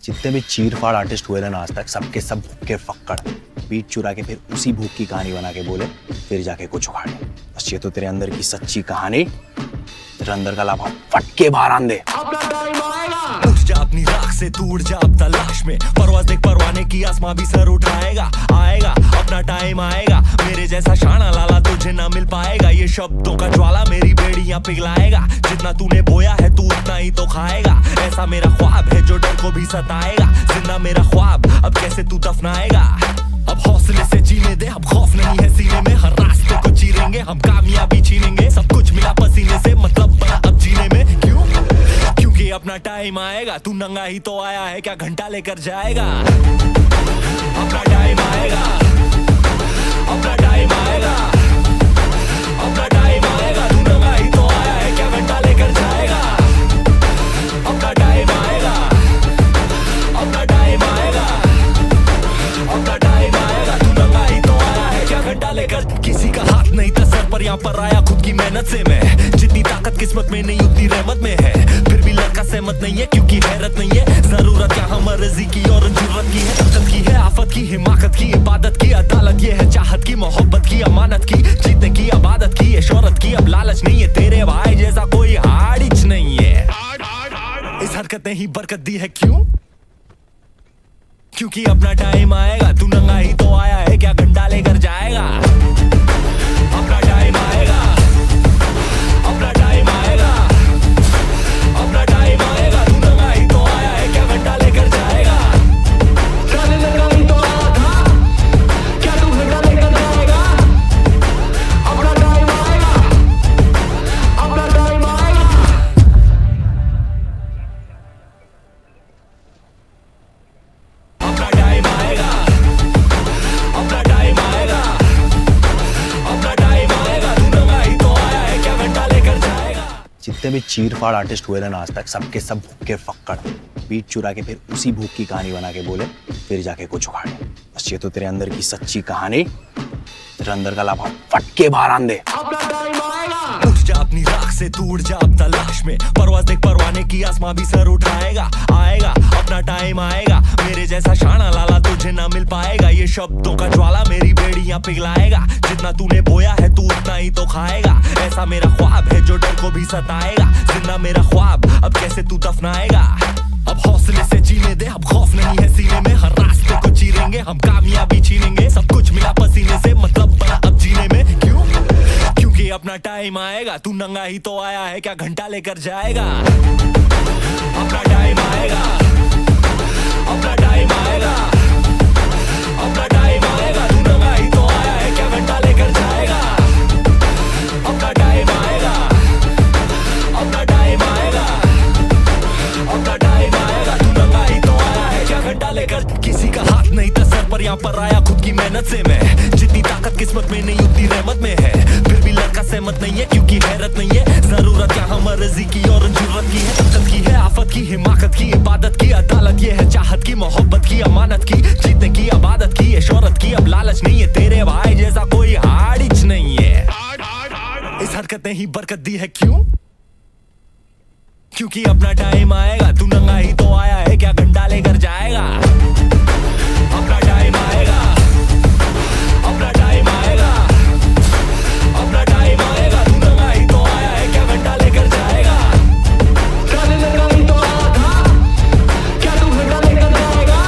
जितने भी चीर फाड़ आर्टिस्ट हुए ना आज तक, सबके सब भूख के फक्कड़ बीट चुरा के फिर उसी भूख की कहानी बना के बोले फिर जाके कुछ उखाड़े। बस ये तो तेरे अंदर की सच्ची कहानी, तेरे अंदर का लाभा फट के बाहर आन दे। उठ जा अपनी राख से, तू उड़ जा अब तलाश में, परवाज़ देख परवाने की, आसमां भी सर उठाएगा। आएगा अपना टाइम आएगा, मेरे जैसा शाना लाला तुझे ना मिल पाएगा। ये शब्दों का ज्वाला मेरी बेड़ियां पिघलाएगा, जितना तूने बोया है तू उतना ही तो खाएगा। ऐसा मेरा ख्वाब है जो डर को भी सताएगा, जिंदा मेरा ख्वाब अब कैसे तू दफनाएगा। अब हौसले से जीने दे, अब खौफ नहीं है सीने में, हर रास्ते को चीरेंगे हम, कामयाबी छीनेंगे। सब कुछ मिला पसीने से, मतलब बड़ा अब जीने में। क्यों? क्योंकि अपना टाइम आएगा, तू नंगा ही तो आया है, क्या घंटा लेकर जाएगा। अपना टाइम आएगा, अपना टाइम आएगा, अपना टाइम आएगा, तू नंगा ही तो आया है, क्या घंटा लेकर जाएगा। अपना टाइम आएगा, अपना टाइम आएगा, अपना टाइम आएगा, तू नंगा ही तो आया है, क्या घंटा लेकर। किसी का हाथ नहीं था सर पर, यहाँ पर आया खुद की मेहनत से मैं। जितनी ताकत किस्मत में नहीं उतनी रहमत में है, फिर भी लड़का सहमत नहीं है क्योंकि हैरत नहीं है। जरूरत यहाँ मर्जी की और जरूरत की है, ताकत की है, आफत की, हिमाकत की, इबादत की, अदालत ये है, चाहत की, मोहब्बत की, अमानत की, जीतने की, आबादत की, ये शोहरत की। अब लालच नहीं है, तेरे भाई जैसा कोई हाड़िच नहीं है। इस हरकत ने ही बरकत दी है। क्यों? क्योंकि अपना टाइम आएगा, तू नंगा ही तो आया है, क्या घंटा लेकर जाएगा। अपना टाइम आएगा, अपना टाइम आएगा, अपना टाइम आएगा, तू नंगा ही तो आया है, क्या घंटा लेकर जाएगा। नंगा ही तो आया था, क्या तू घंटा लेकर जाएगा। अपना टाइम आएगा, अपना टाइम आएगा, अपना टाइम आएगा, अपना टाइम आएगा, अपना टाइम आएगा, तू नंगा ही तो आया है, क्या घंटा लेकर जाएगा। जितने भी चीर फाड़ आर्टिस्ट हुए ना आज तक, सबके सब भूख के फक्कड़ बीट चुरा के फिर उसी भूख की कहानी बना के बोले फिर जाके कुछ उखाड़े। बस ये तो तेरे अंदर की सच्ची कहानी, तेरे अंदर का लाभा फट के बाहर आन दे। अपना टाइम आएगा। उठ जा अपनी राख से, तू उड़ जा अब तलाश में, परवाज़ देख परवाने की, आसमां भी सर उठाएगा। आएगा अपना टाइम आएगा, मेरे जैसा शाना लाला तुझे ना मिल पाएगा। ये शब्दों का ज्वाला मेरी बेड़ियां पिघलाएगा, जितना तूने बोया है तू उतना ही तो खाएगा। ऐसा मेरा ख्वाब है जो डर को भी सताएगा, जिंदा मेरा ख्वाब अब कैसे तू दफनाएगा। अब हौसले से जीने दे, अब खौफ नहीं है सीने में, हर रास्ते को चीरेंगे हम, कामयाबी छीनेंगे। सब कुछ मिला पसीने से, मतलब बड़ा अब जीने में। क्यों? क्योंकि अपना टाइम आएगा, तू नंगा ही तो आया है, क्या घंटा लेकर जाएगा। अपना टाइम आएगा, अपना टाइम आएगा, अपना टाइम आएगा, तू नंगा ही तो आया है, क्या घंटा लेकर जाएगा। अपना टाइम आएगा, अपना टाइम आएगा, अपना टाइम आएगा, तू नंगा ही तो आया है, क्या घंटा लेकर। किसी का हाथ नहीं था सर पर, यहाँ पर आया खुद की मेहनत से मैं। जितनी ताकत किस्मत में नहीं उतनी रहमत में है, फिर भी लड़का सहमत नहीं है क्योंकि हैरत नहीं है। जरूरत यहाँ मर्जी की और जरूरत की है, ताकत की है, आफत की, हिमाकत की, इबादत की, अदालत ये है, चाहत की, मोहब्बत की, अमानत की, जीतने की, आबादत की, ये शोहरत की। अब लालच नहीं है, तेरे भाई जैसा कोई हाड़िच नहीं है। इस हरकत ने ही बरकत दी है। क्यों? क्योंकि अपना टाइम आएगा, तू नंगा ही तो आया है, क्या घंटा लेकर जाएगा। अपना टाइम आएगा, अपना टाइम आएगा, अपना टाइम आएगा, तू नंगा ही तो आया है, क्या घंटा लेकर जाएगा। नंगा ही तो आया था, क्या तू घंटा लेकर जाएगा।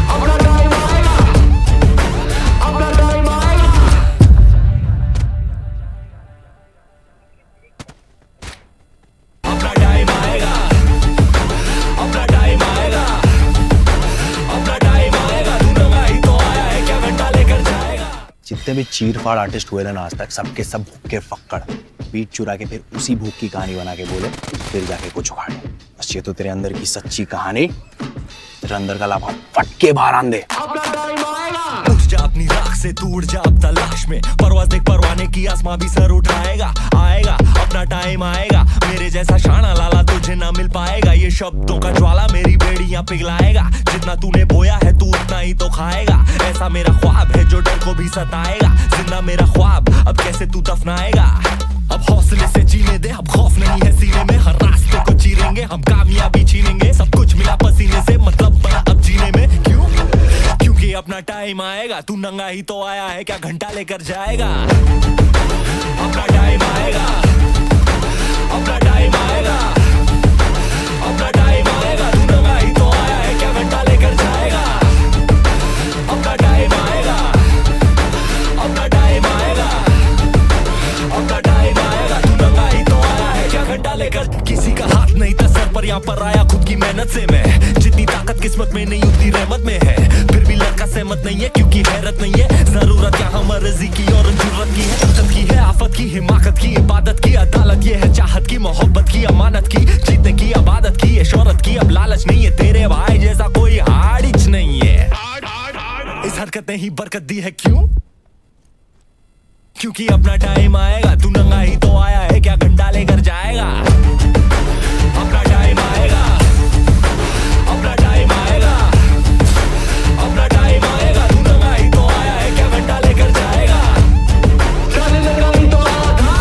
अपना टाइम आएगा, अपना टाइम आएगा, अपना टाइम आएगा, अपना टाइम आएगा, अपना टाइम आएगा, तू नंगा ही तो आया है, क्या घंटा लेकर जाएगा। जितने भी चीर फाड़ आर्टिस्ट हुए ना आज तक, सबके सब भूख के फक्कड़ बीट चुरा के फिर उसी भूख की कहानी बना के बोले फिर जाके कुछ उखाड़े। बस ये तो तेरे अंदर की सच्ची कहानी, तेरे अंदर का लाभा फट के बाहर आन दे। अपना टाइम आएगा। उठ जा अपनी राख से, तू उड़ जा अब तलाश में, परवाज़ देख परवाने की, आसमां भी सर उठाएगा। आएगा अपना टाइम आएगा, मेरे जैसा शाना लाला तुझे ना मिल पाएगा। ये शब्दों का ज्वाला मेरी बेड़ियां पिघलाएगा, जितना तूने बोया है तू उतना ही तो खाएगा। ऐसा मेरा ख्वाब है जो डर को भी सताएगा, जिंदा मेरा ख्वाब अब कैसे तू दफनाएगा। अब हौसले से जीने दे, अब खौफ नहीं है सीने में, हर रास्ते को चीरेंगे हम, कामयाबी छीनेंगे। सब कुछ मिला पसीने से, टाइम आएगा, तू नंगा ही तो आया है, क्या घंटा लेकर जाएगा? अपना टाइम आएगा, अपना टाइम आएगा, अपना टाइम आएगा, तू नंगा ही तो आया है, क्या घंटा लेकर जाएगा? अपना टाइम आएगा, अपना टाइम आएगा, अपना टाइम आएगा, तू नंगा ही तो आया है, क्या घंटा लेकर? किसी का हाथ नहीं था सर पर, यहाँ पर आया खुद की मेहनत से मैं। जितनी ताकत किस्मत में नहीं उतनी रहमत में है, फिर भी लड़का सहमत नहीं है क्योंकि हैरत नहीं है। जरूरत यहाँ मर्जी की और जरूरत की है, ताकत की है, आफत की, हिमाकत की, इबादत की, अदालत ये है, चाहत की, मोहब्बत की, अमानत की, जीतने की, आबादत की, ये शोहरत की। अब लालच नहीं है, तेरे भाई जैसा कोई हाड़िच नहीं है। इस हरकत ने ही बरकत दी है, क्यों? क्योंकि अपना टाइम आएगा, तू नंगा ही तो आया है, क्या घंटा लेकर जाएगा? अपना टाइम आएगा, अपना टाइम आएगा, अपना टाइम आएगा, तू नंगा ही तो आया है, क्या घंटा लेकर जाएगा? चल नंगा ही तो आया था,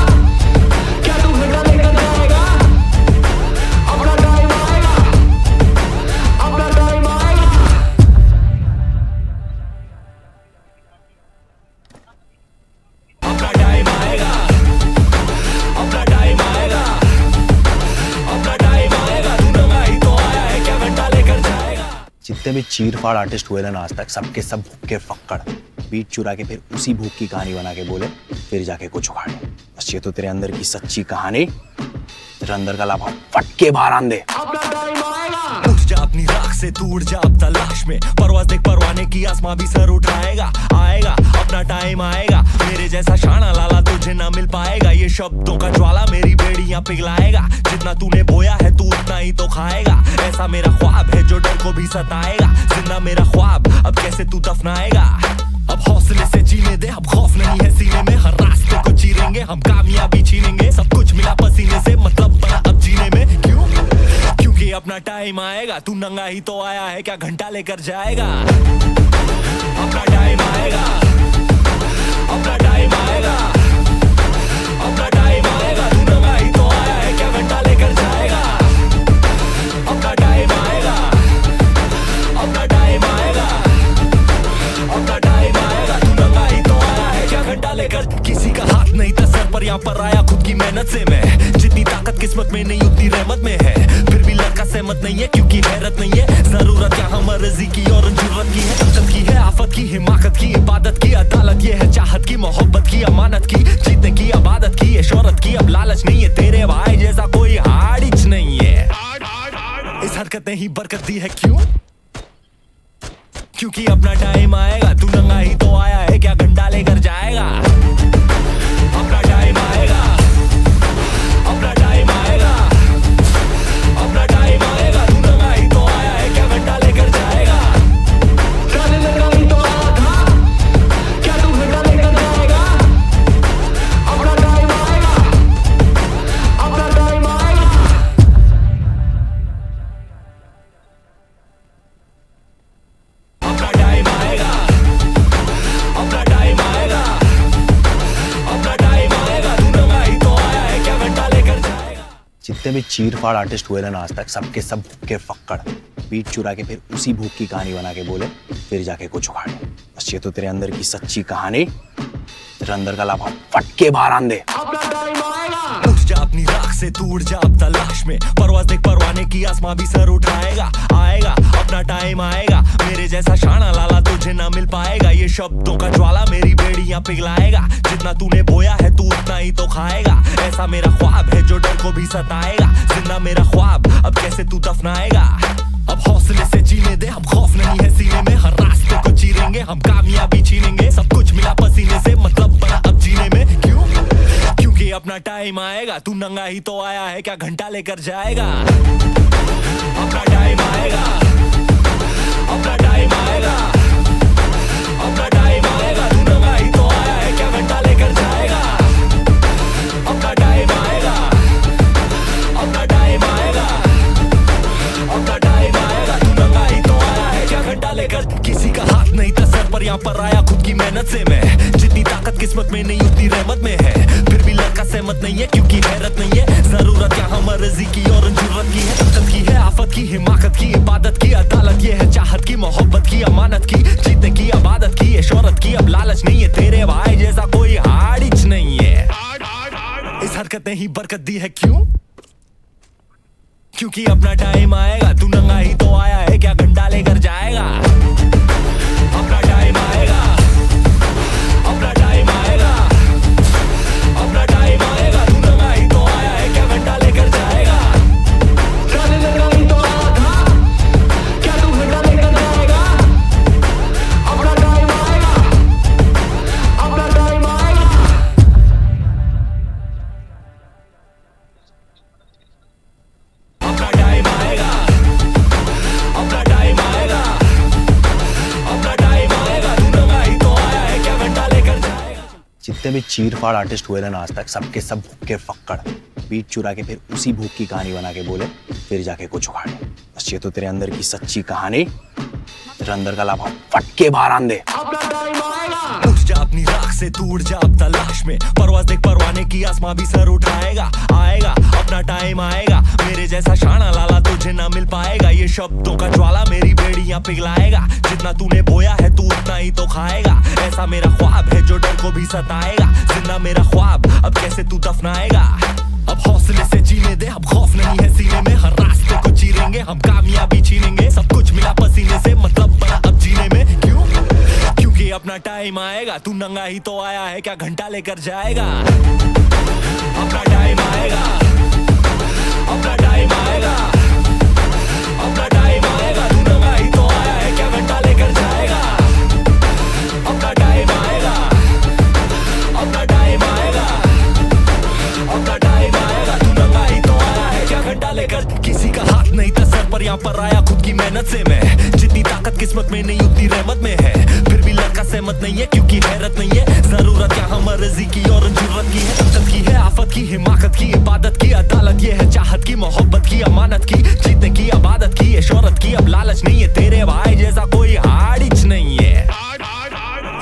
क्या तू घंटा लेकर जाएगा? अपना टाइम आएगा, अपना टाइम आएगा, अपना टाइम आएगा, अपना टाइम आएगा, अपना टाइम आएगा, तू नंगा ही तो आया है, क्या घंटा लेकर जाएगा? जितने भी चीर फाड़ आर्टिस्ट हुए ना आज तक, सबके सब भूखे फक्कड़, बीट चुरा के फिर उसी भूख की कहानी बना के बोले फिर जाके कुछ उखाड़े। बस ये तो तेरे अंदर की सच्ची कहानी, तेरे अंदर का लाभा फट के बाहर आन दे। अपना टाइम आएगा, उठ जा अपनी राख से, तू उड़ जा अब तलाश में, परवाज़ देख परवाने की, आसमां भी सर उठाएगा, आएगा अपना टाइम आएगा, मेरे जैसा शाना लाला तुझे ना मिल पाएगा, ये शब्दों का ज्वाला मेरी बेड़ियां पिघलाएगा, जितना तूने बोया है तू उतना ही तो खाएगा, ऐसा मेरा ख्वाब है जो डर को भी सताएगा, जिंदा मेरा ख्वाब अब कैसे तू दफनाएगा? अब हौसले से जीने दे, अब खौफ नहीं है सीने में, हर रास्ते को चीरेंगे हम, कामयाबी छीनेंगे, सब कुछ मिला पसीने से, मतलब बना अब जीने में, क्यों? क्योंकि अपना टाइम आएगा, तू नंगा ही तो आया है, क्या घंटा लेकर जाएगा? अपना टाइम आएगा, अपना टाइम आएगा, अपना टाइम आएगा, तू नंगा ही तो आया है, क्या घंटा लेकर जाएगा? अपना टाइम आएगा, अपना टाइम आएगा, अपना टाइम आएगा, तू नंगा ही तो आया है, क्या घंटा लेकर? किसी का हाथ नहीं था सर पर, यहाँ पर आया खुद की मेहनत से मैं। जितनी ताकत किस्मत में नहीं उतनी रहमत में है, फिर भी लड़का सहमत नहीं है क्योंकि हैरत नहीं है। जरूरत यहाँ मर्जी की और जरूरत की है, ताकत की है, आफत की, हिमाकत की, इबादत की, अदालत ये है, चाहत की, मोहब्बत की, अमानत की, जीतने की, आबादत की, ये शोहरत की। अब लालच नहीं है, तेरे भाई जैसा कोई हाड़िच नहीं है। इस हरकत ने ही बरकत दी है, क्यों? क्योंकि अपना टाइम आएगा, तू नंगा ही तो आया है, क्या घंटा लेकर जाएगा? अपना टाइम आएगा, अपना टाइम आएगा, अपना टाइम आएगा, तू नंगा ही तो आया है, क्या घंटा लेकर जाएगा? चल नंगा ही तो आया था, क्या तू घंटा लेकर जाएगा? अपना टाइम आएगा, अपना टाइम आएगा, अपना टाइम आएगा, अपना टाइम आएगा, अपना टाइम आएगा, तू नंगा ही तो आया है, क्या घंटा लेकर जाएगा? जितने भी चीर फाड़ आर्टिस्ट हुए ना आज तक, सबके सब भूखे फक्कड़, बीट चुरा के फिर उसी भूख की कहानी बना के बोले फिर जाके कुछ उखाड़े। बस ये तो तेरे अंदर की सच्ची कहानी, तेरे अंदर का लाभा फट के बाहर आन दे। अपना टाइम आएगा, उठ जा अपनी राख से, तू उड़ जा अब तलाश में, परवाज़ देख परवाने की, आसमां भी सर उठाएगा, आएगा अपना टाइम आएगा, मेरे जैसा शाना लाला तुझे ना मिल पाएगा, ये शब्दों का ज्वाला मेरी बेड़ियां पिघलाएगा, जितना तूने बोया है तू उतना ही तो खाएगा, ऐसा मेरा ख्वाब है जो डर को भी सताएगा, जिंदा मेरा ख्वाब अब कैसे तू दफनाएगा? अब हौसले से जीने दे, अब खौफ नहीं है सीने में, हर रास्ते को चीरेंगे हम, कामयाबी छीनेंगे, सब कुछ मिला पसीने से, मतलब बना अब जीने में, क्यों? क्योंकि अपना टाइम आएगा, तू नंगा ही तो आया है, क्या घंटा लेकर जाएगा? अपना टाइम आएगा, अपना टाइम आएगा, अपना टाइम आएगा, तू नंगा ही तो आया है, क्या घंटा लेकर जाएगा? अपना टाइम आएगा, अपना टाइम आएगा, अपना टाइम आएगा, तू नंगा ही तो आया है, क्या घंटा लेकर? किसी का हाथ नहीं था सर पर, यहाँ पर आया खुद की मेहनत से मैं। जितनी ताकत किस्मत में नहीं उतनी रहमत में है, फिर भी लड़का सहमत नहीं है क्योंकि हैरत नहीं है जरूरत यहाँ मर्जी की और जरूरत की है ताकत की है आफत की हिमाकत की इबादत की अदालत ये है चाहत की मोहब्बत की अमानत की जीतने की अबादत की है शोहरत की अब लालच नहीं है तेरे भाई जैसा कोई हाड़िच नहीं है इस हरकत ने ही बरकत दी है क्यों क्योंकि अपना टाइम आएगा तू नंगा ही तो आया है क्या घंटा लेकर जाएगा अपना टाइम आएगा अपना टाइम आएगा अपना टाइम आएगा तू नंगा ही तो आया है क्या घंटा लेकर जाएगा चल नंगा ही तो आया था क्या तू घंटा लेकर जाएगा अपना टाइम आएगा अपना टाइम आएगा अपना टाइम आएगा अपना टाइम आएगा अपना टाइम आएगा तू नंगा ही तो आया है क्या घंटा लेकर जाएगा जितने भी चीर फाड़ आर्टिस्ट हुए ना आज तक सबके सब भूखे फक्कड़ बीट चुरा के फिर उसी भूख की कहानी बना के बोले फिर जाके कुछ उखाड़े बस ये तो तेरे अंदर की सच्ची कहानी तेरे अंदर का लाभा फट के बाहर आन दे अपना टाइम आएगा उठ जा अपनी राख से तू उड़ जा अब तलाश में परवाज देख परवाने की आसमां भी सर उठाएगा आएगा अपना टाइम आएगा मेरे जैसा शाना लाला तुझे ना मिल पाएगा ये शब्दों का ज्वाला मेरी बेड़ियां पिघलाएगा जितना तूने बोया है तू उतना ही तो खाएगा ऐसा मेरा ख्वाब है जो डर को भी सताएगा जिंदा मेरा ख्वाब अब कैसे तू दफनाएगा अब हौसले से जीने दे अब खौफ नहीं है सीने में हर रास्ते को चीरेंगे हम कामयाबी छीनेंगे सब कुछ मिला पसीने से मतलब बना अब जीने में क्यों क्योंकि अपना टाइम आएगा तू नंगा ही तो आया है क्या घंटा लेकर जाएगा अपना टाइम आएगा अपना टाइम आएगा अपना टाइम आएगा तू नंगा ही तो आया है क्या घंटा लेकर जाएगा अपना टाइम आएगा अपना टाइम आएगा अपना टाइम आएगा तू नंगा ही तो आया है क्या घंटा लेकर किसी का हाथ नहीं था सर पर यहाँ पर आया खुद की मेहनत से मैं जितनी ताकत किस्मत में नहीं उतनी रहमत में है फिर भी लड़का सहमत नहीं है क्योंकि हैरत नहीं है जरूरत यहाँ मर्जी की और जरूरत की है ताकत की है आफत की हिमाकत की इबादत की अदालत ये है चाहत की मोहब्बत की अमानत की जीतने की अबादत की है शोहरत की अब लालच नहीं है तेरे भाई जैसा कोई हाड़िच नहीं है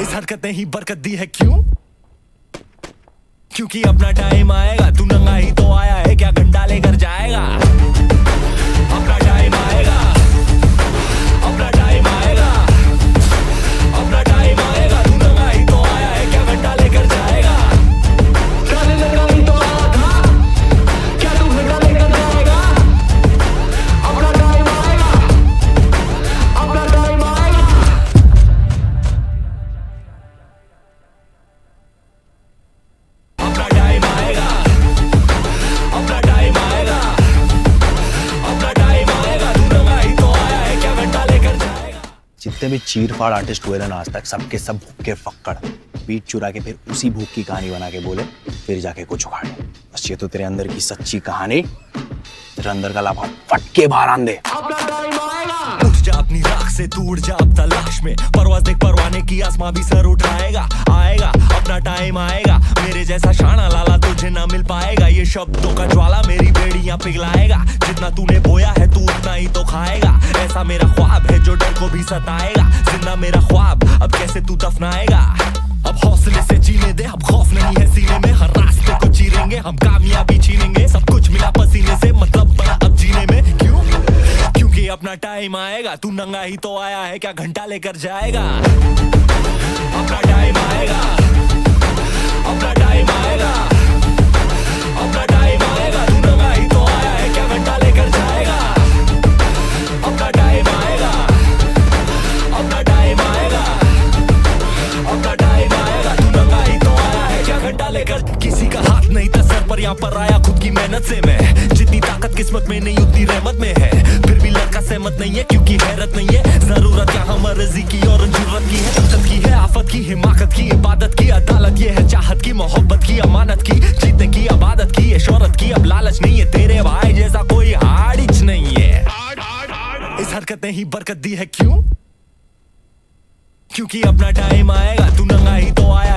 इस हरकत ने ही बरकत दी है क्यों क्योंकि अपना टाइम आएगा तू नंगा ही तो आया है क्या घंटा लेकर जाएगा अपना टाइम आएगा अपना टाइम आएगा अपना टाइम आएगा तू नंगा ही तो आया है क्या घंटा लेकर जाएगा चल नंगा ही तो आया था क्या तू घंटा लेकर जाएगा अपना टाइम आएगा अपना टाइम आएगा अपना टाइम आएगा अपना टाइम आएगा अपना टाइम आएगा तू नंगा ही तो आया है क्या घंटा लेकर जाएगा जितने भी चीर फाड़ आर्टिस्ट हुए ना आज तक सबके सब भूखे फक्कड़ बीट चुरा के फिर उसी भूख की कहानी बना के बोले फिर जाके कुछ उखाड़े बस ये तो तेरे अंदर की सच्ची कहानी तेरे अंदर का लाभा फट के बाहर आन दे अपना टाइम आएगा उठ जा अपनी राख से तू उड़ जा अब तलाश में परवाज देख परवाने की आसमां भी सर उठाएगा आएगा अपना टाइम आएगा मेरे जैसा शाना लाला तुझे ना मिल पाएगा ये शब्दों का ज्वाला मेरी बेड़ियां पिघलाएगा जितना तूने बोया है तू उतना ही तो खाएगा ऐसा मेरा ख्वाब है जो डर को भी सताएगा जिंदा मेरा ख्वाब अब कैसे तू दफनाएगा अब हौसले से जीने दे अब खौफ नहीं है सीने में हर रास्ते को चीरेंगे हम कामयाबी छीनेंगे सब कुछ मिला पसीने से मतलब बना अब जीने में क्यों क्योंकि अपना टाइम आएगा तू नंगा ही तो आया है क्या घंटा लेकर जाएगा अपना टाइम आएगा अपना टाइम आएगा अपना टाइम आएगा तू नंगा ही तो आया है क्या घंटा लेकर जाएगा अपना टाइम आएगा अपना टाइम आएगा अपना टाइम आएगा तू नंगा ही तो आया है क्या घंटा लेकर किसी का हाथ नहीं था सर पर यहाँ पर आया खुद की मेहनत से मैं जितनी ताकत किस्मत में नहीं उतनी रहमत में है फिर भी लड़का सहमत नहीं है क्योंकि हैरत नहीं है जरूरत यहाँ मर्जी की और जरूरत की है ताकत की है आफत की हिमाकत की इबादत की अदालत ये है चाहत की मोहब्बत की अमानत की जीतने की अबादत की है शोहरत की अब लालच नहीं है तेरे भाई जैसा कोई हाड़िच नहीं है इस हरकत ने ही बरकत दी है क्यों क्योंकि अपना टाइम आएगा तू नंगा ही तो आया